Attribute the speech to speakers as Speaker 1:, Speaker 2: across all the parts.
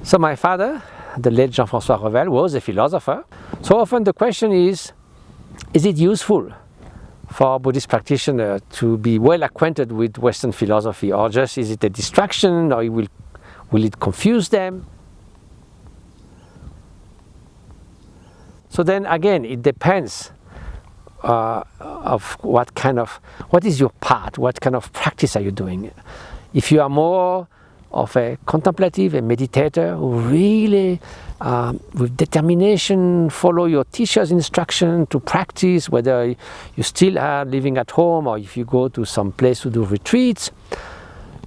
Speaker 1: So my father, the late Jean-François Revel, was a philosopher. So often the question is it useful for a Buddhist practitioner to be well acquainted with Western philosophy, or just is it a distraction, or will it confuse them? So then again, it depends of what is your path, what kind of practice are you doing. If you are more of a contemplative, a meditator who really with determination follow your teacher's instruction to practice, whether you still are living at home or if you go to some place to do retreats,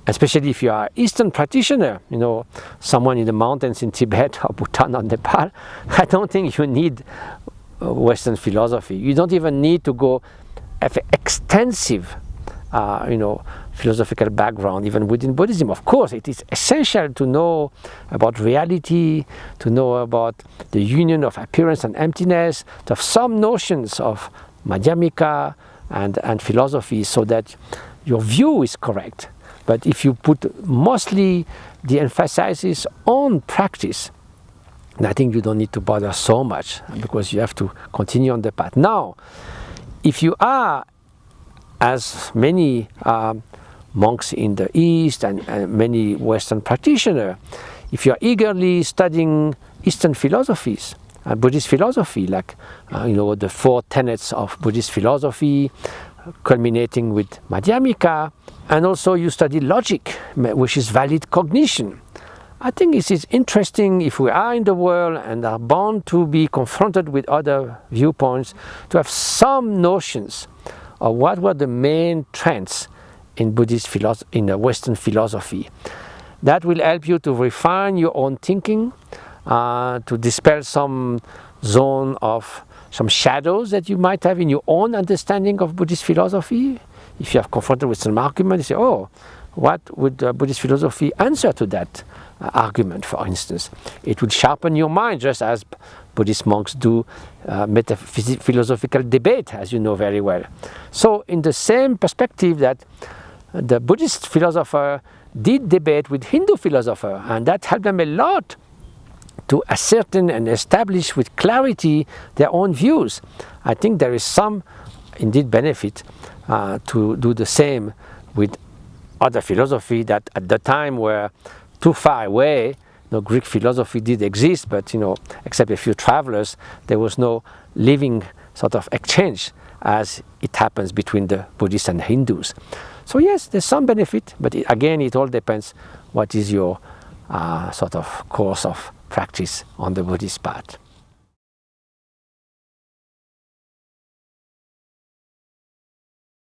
Speaker 1: especially if you are Eastern practitioner, someone in the mountains in Tibet or Bhutan or Nepal, I don't think you need Western philosophy. You don't even need to go have an extensive philosophical background even within Buddhism. Of course, it is essential to know about reality, to know about the union of appearance and emptiness, to have some notions of Madhyamika and philosophy so that your view is correct. But if you put mostly the emphasis on practice, I think you don't need to bother so much, because you have to continue on the path. Now, if you are, as many monks in the East and many Western practitioners, if you are eagerly studying Eastern philosophies, Buddhist philosophy, like the 4 tenets of Buddhist philosophy, culminating with Madhyamika, and also you study logic, which is valid cognition. I think it is interesting, if we are in the world and are bound to be confronted with other viewpoints, to have some notions of what were the main trends in Buddhist philosophy, in the Western philosophy. That will help you to refine your own thinking, to dispel some zone of some shadows that you might have in your own understanding of Buddhist philosophy. If you are confronted with some argument, you say, oh, what would Buddhist philosophy answer to that argument, for instance? It would sharpen your mind, just as Buddhist monks do philosophical debate, as you know very well. So in the same perspective that the Buddhist philosopher did debate with Hindu philosopher, and that helped them a lot to ascertain and establish with clarity their own views. I think there is some indeed benefit to do the same with other philosophy that at the time were too far away. Greek philosophy did exist, but except a few travelers, there was no living sort of exchange as it happens between the Buddhists and Hindus. So yes, there's some benefit, but again, it all depends what is your sort of course of practice on the Buddhist path.